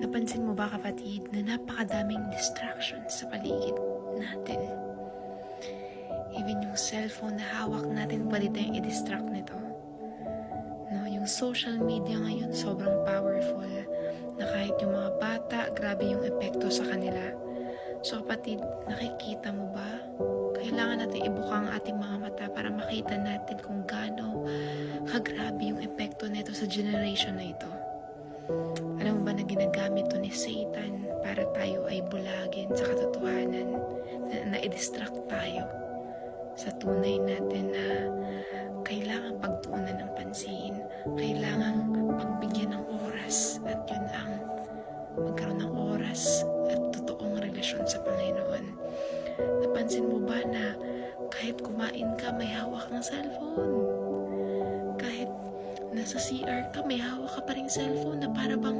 Napansin mo ba kapatid na napakadaming distractions sa paligid natin? Even yung cellphone na hawak natin, pwede tayong i-distract nito. No, yung social media ngayon sobrang powerful na kahit yung mga bata, grabe yung epekto sa kanila. So kapatid, nakikita mo ba? Kailangan natin ibuka ang ating mga mata para makita natin kung gaano kagrabe yung epekto nito sa generation na ito. Alam mo ba na ginagamit to ni Satan para tayo ay bulagin sa katotohanan, na i-distract tayo sa tunay natin na kailangan pagtuunan ng pansin, kailangan pagbigyan ng oras, at yun ang magkaroon ng oras at totoong relasyon sa Panginoon. Napansin mo ba na kahit kumain ka, may hawak ng cellphone? Kahit nasa CR ka, may hawak ka pa ring cellphone na para bang